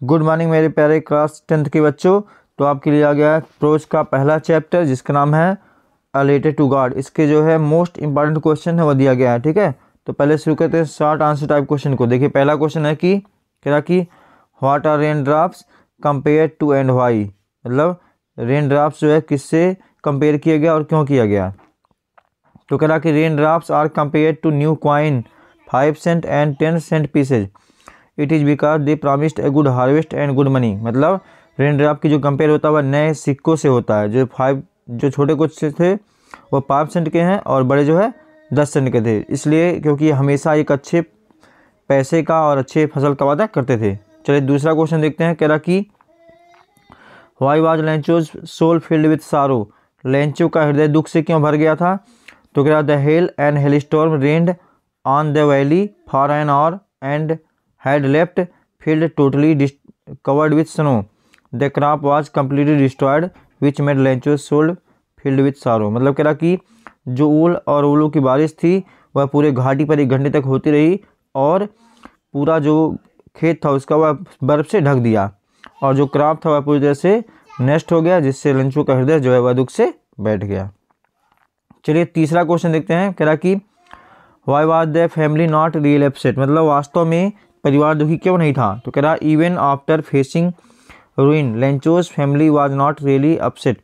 Good morning मेरे प्यारे class 10th के बच्चों। तो आपके लिए आ गया है प्रोज का पहला चैप्टर जिसका नाम है रिलेटेड टू गॉड। इसके जो है मोस्ट इंपॉर्टेंट क्वेश्चन है वो दिया गया है। ठीक है, तो पहले शुरू करते हैं शॉर्ट आंसर टाइप क्वेश्चन को। देखिए पहला क्वेश्चन है कि क्या कि what are rain drops compare to and why, मतलब रेन ड्रॉप्स जो है किससे कंपेयर किया गया और क्यों किया गया। तो कह रहा कि rain drops are compare to new coin 5 cent and 10 cent pieces, it is because they promised a good harvest and good money. मतलब रेन ड्रॉप की जो कंपेयर होता है वह नए सिक्कों से होता है। जो छोटे कुछ थे वो 5 सेंट के हैं और बड़े जो है 10 सेंट के थे, इसलिए क्योंकि हमेशा एक अच्छे पैसे का और अच्छे फसल का वादा करते थे। चलिए दूसरा क्वेश्चन देखते हैं। कह रहा कि why was Lencho's soul filled with sorrow, Lencho का हृदय दुख से क्यों भर गया था। तो कह रहा the hell and hell storm rained on the valley for an hour and had left field totally covered with snow. The crop was completely destroyed, which made Lencho's soul filled with sorrow. मतलब कह रहा कि जो ओल और ओलों की बारिश थी वह पूरे घाटी पर 1 घंटे तक होती रही और पूरा जो खेत था उसका वह बर्फ से ढक दिया और जो क्रॉप था वह पूरी तरह से नष्ट हो गया, जिससे लेंचो का हृदय जो है वह दुख से बैठ गया। चलिए तीसरा क्वेश्चन देखते हैं। कह रहा कि why was the family not real upset, मतलब वास्तव में परिवार दुखी क्यों नहीं था। तो कह रहा even after facing रूइन Lencho's family was not really upset,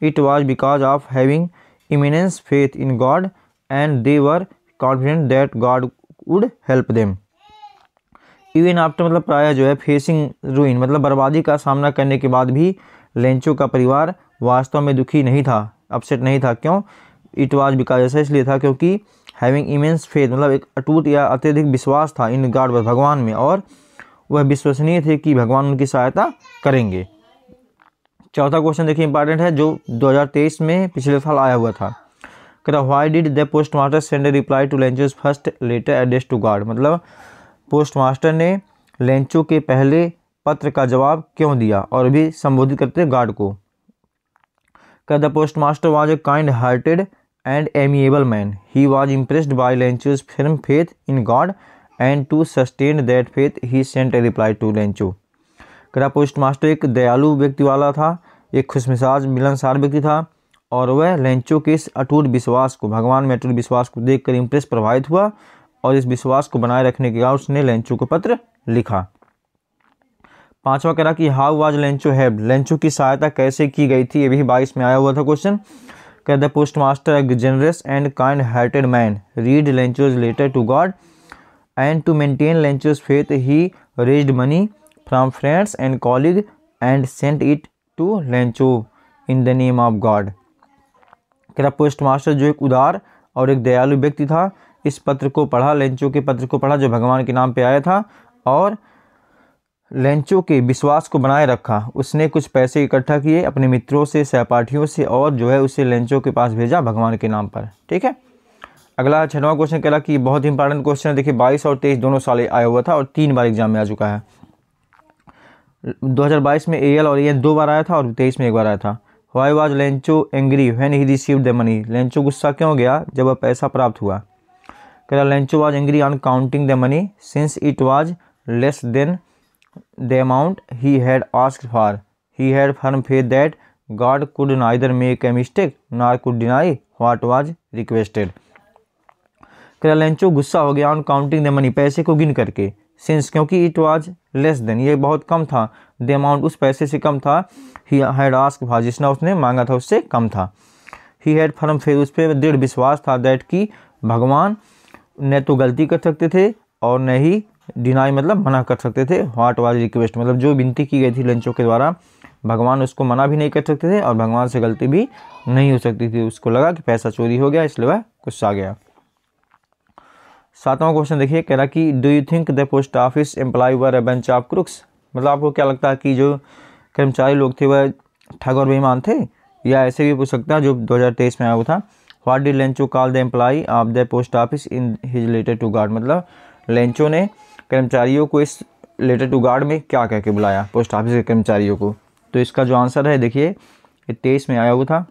it was because of having eminence faith in God and they were confident that God would help them. Even after मतलब प्राय जो है फेसिंग रूइन मतलब बर्बादी का सामना करने के बाद भी लेंचो का परिवार वास्तव में दुखी नहीं था, अपसेट नहीं था। क्यों? इट वाज बिकॉज, ऐसा इसलिए था क्योंकि हैविंग इमेंस फेथ मतलब एक अटूट या अत्यधिक विश्वास था इन गॉड भगवान में, और वह विश्वसनीय थे कि भगवान उनकी सहायता करेंगे। चौथा क्वेश्चन देखिए इंपॉर्टेंट है, जो 2023 में पिछले साल आया हुआ था। कह रहा why did the postmaster send a reply to Lencho's first letter address to God, मतलब पोस्ट मास्टर ने लेंचो के पहले पत्र का जवाब क्यों दिया और भी संबोधित करते गॉड को। कह the postmaster was a kind hearted and amiable man. He was impressed by Lencho's firm faith in God, and to sustain that faith he sent a reply to Lencho. करा post master एक दयालु व्यक्ति वाला था, एक खुशमिजाज मिलनसार व्यक्ति था और वह लेंचो के इस अटूट विश्वास को, भगवान में अटूट विश्वास को देखकर इम्प्रेस प्रभावित हुआ और इस विश्वास को बनाए रखने के लिए उसने लेंचो को पत्र लिखा। पांचवा कह रहा कि how was Lencho help, Lencho की सहायता कैसे की गई थी, ये भी 22 में आया हुआ था question. The postmaster, a generous and kind-hearted man, read Lencho's letter to God, and to maintain Lencho's faith, he raised money from friends and colleagues and sent it to Lencho in the name of God. क्या postmaster जो एक उदार और एक दयालु व्यक्ति था, इस पत्र को पढ़ा, लेंचो के पत्र को पढ़ा जो भगवान के नाम पे आया था और लेंचो के विश्वास को बनाए रखा। उसने कुछ पैसे इकट्ठा किए अपने मित्रों से, सहपाठियों से और जो है उसे लेंचो के पास भेजा भगवान के नाम पर। ठीक है, अगला 6वां क्वेश्चन कह रहा कि बहुत इंपॉर्टेंट क्वेश्चन है। देखिए 22 और 23 दोनों साल आया हुआ था और 3 बार एग्जाम में आ चुका है। 2022 में AL और AN 2 बार आया था और 23 में 1 बार आया था। Why was Lencho angry when he received the money, Lencho गुस्सा क्यों गया जब वह पैसा प्राप्त हुआ। कह रहा Lencho was angry on counting the money since it was less than the amount he had asked for. He had firm faith that God could neither make a mistake nor could deny what was requested. कह Lencho गुस्सा हो गया on counting the money, पैसे को गिन करके, since क्योंकि it was less than ये बहुत कम था, द अमाउंट उस पैसे से कम था, ही हैड आस्क्ड फॉर जितना उसने मांगा था उससे कम था। ही हैड फर्म फेथ उस पर दृढ़ विश्वास था दैट कि भगवान न तो गलती कर सकते थे और न ही डिनाई मतलब मना कर सकते थे। व्हाट वाज रिक्वेस्ट मतलब जो विनती की गई थी लेंचो के द्वारा भगवान उसको मना भी नहीं कर सकते थे और भगवान से गलती भी नहीं हो सकती थी। उसको लगा कि पैसा चोरी हो गया इसलिए वह गुस्सा आ गया। 7वां क्वेश्चन देखिए, कह रहा कि do you think the post office employ were a bunch of crooks, मतलब आपको क्या लगता है कि जो कर्मचारी लोग थे वह ठग और बेईमान थे, या ऐसे भी पूछ सकता है जो 2023 में आया हुआ था। What did Lencho call the employ of the post office in his letter to God, मतलब लेंचो ने कर्मचारियों को इस लेटर टू गॉड में क्या कह के बुलाया पोस्ट ऑफिस के कर्मचारियों को। तो इसका जो आंसर है देखिए ये 23 में आया हुआ था।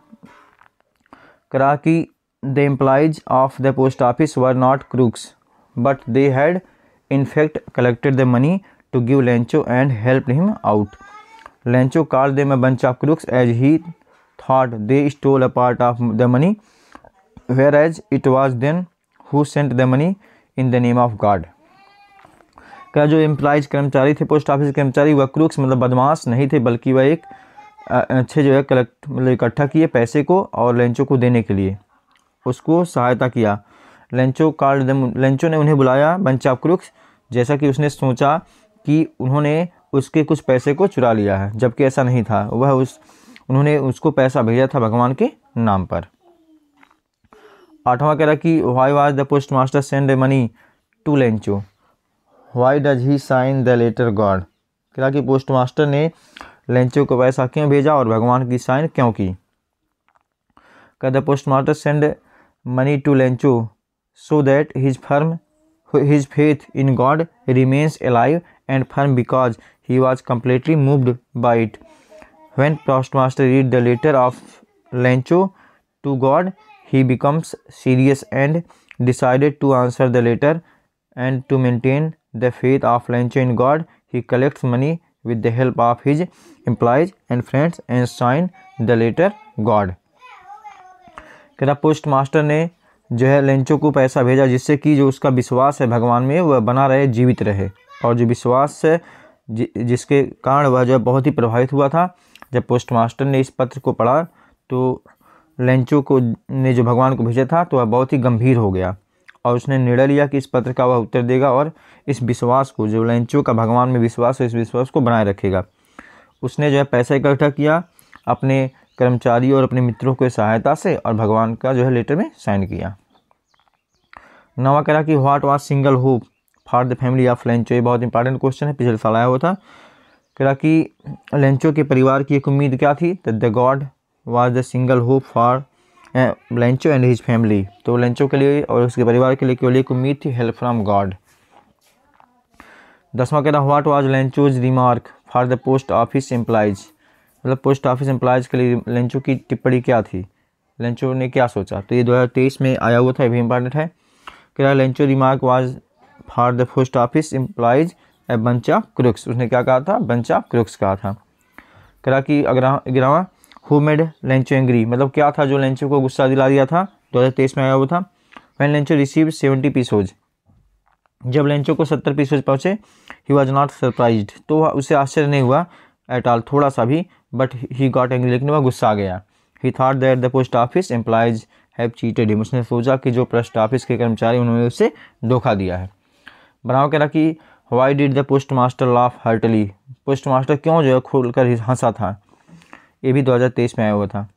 करा कि the employees of the post office were not crooks but they had in fact collected the money to give Lencho and helped him out. Lencho called them a bunch of crooks as he thought they stole a part of the money, whereas it was them who sent the money in the name of God. क्या जो employees कर्मचारी थे, post office कर्मचारी, वह crooks मतलब बदमाश नहीं थे, बल्कि वह एक अच्छे जो है कलेक्ट मतलब इकट्ठा किए पैसे को और लेंचो को देने के लिए उसको सहायता किया। लेंचो ने उन्हें बुलाया बंच ऑफ क्रूक्स, जैसा कि उसने सोचा कि उन्होंने उसके कुछ पैसे को चुरा लिया है, जबकि ऐसा नहीं था। उन्होंने उसको पैसा भेजा था भगवान के नाम पर। 8वां कह रहा कि why was the postmaster send money to Lencho, why does he sign the letter God. कह रहा कि पोस्ट मास्टर ने लेंचो को पैसा क्यों भेजा और भगवान की साइन क्यों की। कह the postmaster send money to Lencho so that his faith in God remains alive and firm because he was completely moved by it. When postmaster read the letter of Lencho to God, he becomes serious and decided to answer the letter, and to maintain the faith of Lencho in God, he collects money with the help of his employees and friends and sign the letter God. कहता post master ने जो है Lencho को पैसा भेजा जिससे कि जो उसका विश्वास है भगवान में वह बना रहे, जीवित रहे, और जो विश्वास है जिसके कारण वह जो है बहुत ही प्रभावित हुआ था। जब पोस्ट मास्टर ने इस पत्र को पढ़ा तो लेंचो को ने जो भगवान को भेजा था तो वह बहुत ही गंभीर हो गया और उसने निर्णय लिया कि इस पत्र का वह उत्तर देगा और इस विश्वास को, जो लेंचो का भगवान में विश्वास है, इस विश्वास को बनाए रखेगा। उसने जो है पैसा इकट्ठा किया अपने कर्मचारी और अपने मित्रों की सहायता से और भगवान का जो है लेटर में साइन किया। 9वां कह रहा कि what was single hope for the family of Lencho. ये बहुत इंपॉर्टेंट क्वेश्चन है, पिछले साल आया हुआ था। कह रहा कि लेंचो के परिवार की एक उम्मीद क्या थी, the God was the single hope for Lencho and his family. तो लेंचो के लिए और उसके परिवार के लिए केवल एक उम्मीद थी, हेल्प फ्रॉम गॉड। 10वां कह रहा what was Lencho's remark for the post office employees. मतलब पोस्ट ऑफिस एम्प्लॉयज़ के लिए लेंचो की टिप्पणी क्या थी, लेंचो ने क्या सोचा। तो ये 2023 में आया हुआ था, ये भी इंपॉर्टेंट है। कह रहा Lencho remark was for the post office employees a bunch of crooks. उसने क्या कहा था, बंच ऑफ क्रूक्स कहा था। कह रहा कि 11वां हु मेड लेंचो एंग्री, मतलब क्या था जो लेंचो को गुस्सा दिला दिया था, 2023 में आया हुआ था। व्हेन लेंचो रिसीव्ड 70 पीसोज, जब लेंचो को 70 पीसोज पहुँचे, ही वॉज नॉट सरप्राइज्ड, तो उसे आश्चर्य नहीं हुआ एट ऑल, थोड़ा सा भी, बट ही गॉट एंग्री, लेकिन वह गुस्सा आ गया। ही thought that the post office employees have cheated him, उसने सोचा कि जो पोस्ट ऑफिस के कर्मचारी उन्होंने उसे धोखा दिया है। बनाओ कह रहा कि why did the postmaster laugh heartily, postmaster क्यों जो है खोल कर हंसा था, ये भी 2023 में आया हुआ था।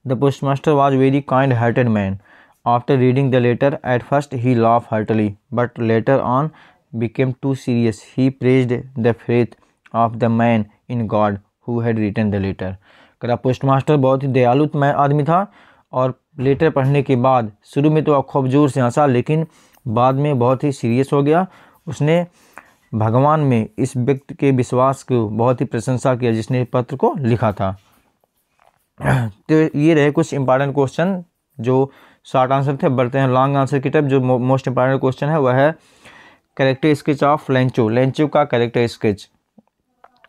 The postmaster was very kind hearted man, after reading the letter at first he laugh heartily but later on became too serious, he praised the faith of the man in God who had written the letter. कह postmaster बहुत ही दयालु आदमी था और letter पढ़ने के बाद शुरू में तो खूब जोर से हंसा, लेकिन बाद में बहुत ही सीरियस हो गया। उसने भगवान में इस व्यक्ति के विश्वास को बहुत ही प्रशंसा किया जिसने पत्र को लिखा था। तो ये रहे कुछ इंपॉर्टेंट क्वेश्चन जो शॉर्ट आंसर थे। बढ़ते हैं लॉन्ग आंसर की तरफ। जो मोस्ट इंपॉर्टेंट क्वेश्चन है वह है character sketch of Lencho, Lencho का कैरेक्टर स्केच।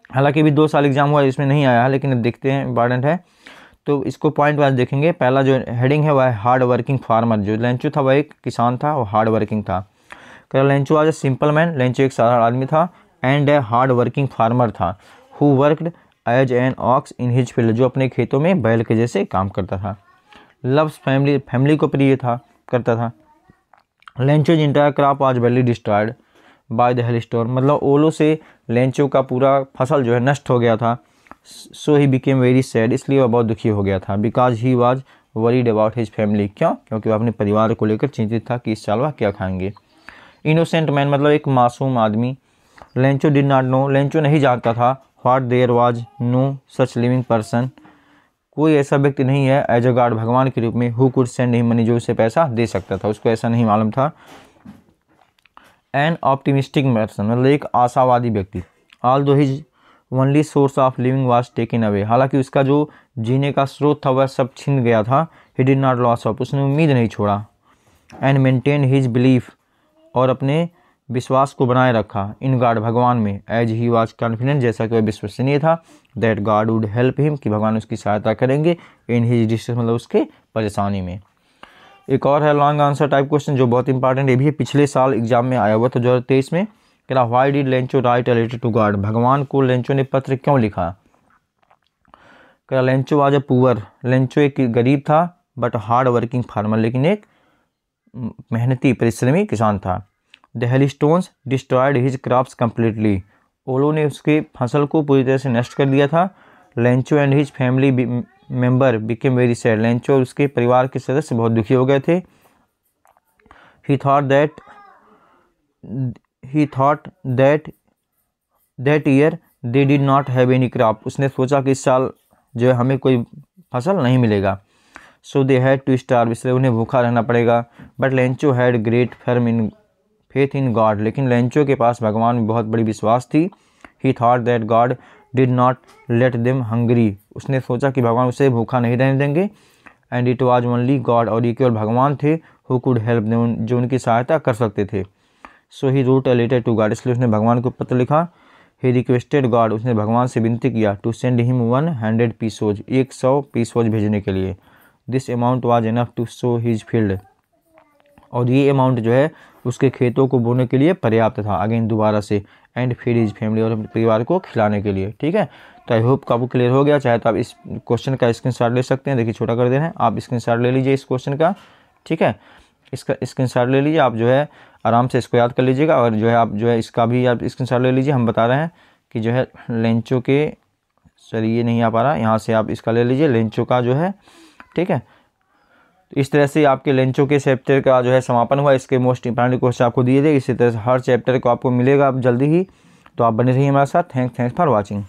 हालांकि अभी 2 साल एग्जाम हुआ है, इसमें नहीं आया है, लेकिन अब देखते हैं, इंपॉर्टेंट है तो इसको पॉइंट वाइज देखेंगे। पहला जो हेडिंग है वह है हार्ड वर्किंग फार्मर। जो लेंचो था वह एक किसान था, वो हार्ड वर्किंग था। कह लेंचो आज ए सिंपल मैन, लेंचो एक साधारण आदमी था, and a hard working farmer था, who worked as an ox in his field, जो अपने खेतों में बैल के जैसे काम करता था। लव्स फैमिली, फैमिली को प्रिय था, करता था। Lencho's entire crop was very destroyed by the hell storm, मतलब ओलो से लेंचो का पूरा फसल जो है नष्ट हो गया था। सो ही बिकेम वेरी सैड, इसलिए वह बहुत दुखी हो गया था। Because he was worried about his family, क्यों, क्योंकि वह अपने परिवार को लेकर चिंतित था कि इस साल वह क्या खाएंगे। इनोसेंट मैन, मतलब एक मासूम आदमी। Lencho did not know, Lencho नहीं जानता था। What there was no such living person, कोई ऐसा व्यक्ति नहीं है एज अ गॉड, भगवान के रूप में, who could send him money, जो उसे पैसा दे सकता था, उसको ऐसा नहीं मालूम था। एन ऑप्टिमिस्टिक पर्सन, मतलब एक आशावादी व्यक्ति। ऑल दो his only source of living was taken away, हालांकि उसका जो जीने का स्रोत था वह सब छिन गया था। He did not loss of, उसने उम्मीद नहीं छोड़ा। एंड मेंटेन हिज बिलीफ, और अपने विश्वास को बनाए रखा इन गॉड भगवान में, एज ही वाज कॉन्फिडेंट जैसा कि वह विश्वसनीय था, that God would help him कि भगवान उसकी सहायता करेंगे, इन हिज डिस्ट्रेस मतलब उसके परेशानी में। एक और है लॉन्ग आंसर टाइप क्वेश्चन जो बहुत इंपॉर्टेंट है, भी पिछले साल एग्जाम में आया हुआ था 2023 में। कह रहा why did Lencho write a letter to God, भगवान को लेंचो ने पत्र क्यों लिखा। कह रहा Lencho was a poor, Lencho एक गरीब था, बट हार्ड वर्किंग फार्मर, लेकिन एक मेहनती परिश्रमी किसान था। The hailstones destroyed his crops completely, ओलों ने उसके फसल को पूरी तरह से नष्ट कर दिया था। Lencho and his family member became very sad, Lencho और उसके परिवार के सदस्य बहुत दुखी हो गए थे। ही thought that year they did not have any crop, उसने सोचा कि इस साल जो है हमें कोई फसल नहीं मिलेगा। सो दे हैड टू स्टार्व, इसलिए उन्हें भूखा रहना पड़ेगा। But Lencho had great faith in God, लेकिन लेंचो के पास भगवान में बहुत बड़ी विश्वास थी। ही thought that God did not let them hungry, उसने सोचा कि भगवान उसे भूखा नहीं रहने देंगे। And it was only God, और ये केवल भगवान थे हु कुड हेल्प देम, जो उनकी सहायता कर सकते थे। So he wrote a letter to God, इसलिए उसने भगवान को पत्र लिखा। ही रिक्वेस्टेड गॉड, उसने भगवान से विनती किया to send him 100 pesos, 100 pesos भेजने के लिए। This amount was enough to sow his field, और ये अमाउंट जो है उसके खेतों को बोने के लिए पर्याप्त था, अगेन दोबारा से। एंड फीड हिज फैमिली, और अपने परिवार को खिलाने के लिए। ठीक है, तो आई होप आपको क्लियर हो गया। चाहे तो आप इस क्वेश्चन का स्क्रीनशॉट ले सकते हैं, देखिए छोटा कर दे रहे हैं, आप स्क्रीनशॉट ले लीजिए इस क्वेश्चन का। ठीक है, इसका स्क्रीनशॉट ले लीजिए, आप जो है आराम से इसको याद कर लीजिएगा, और जो है आप जो है इसका भी आप स्क्रीनशॉट ले लीजिए। हम बता रहे हैं कि जो है लेंचो के, सॉरी ये नहीं आ पा रहा, यहाँ से आप इसका ले लीजिए लेंचो का जो है। ठीक है, इस तरह से आपके लेंचो के चैप्टर का जो है समापन हुआ। इसके मोस्ट इंपॉर्टेंट क्वेश्चन आपको दिए थे, इसी तरह से हर चैप्टर को आपको मिलेगा अब जल्दी ही। तो आप बने रहिए हमारे साथ। Thanks for watching.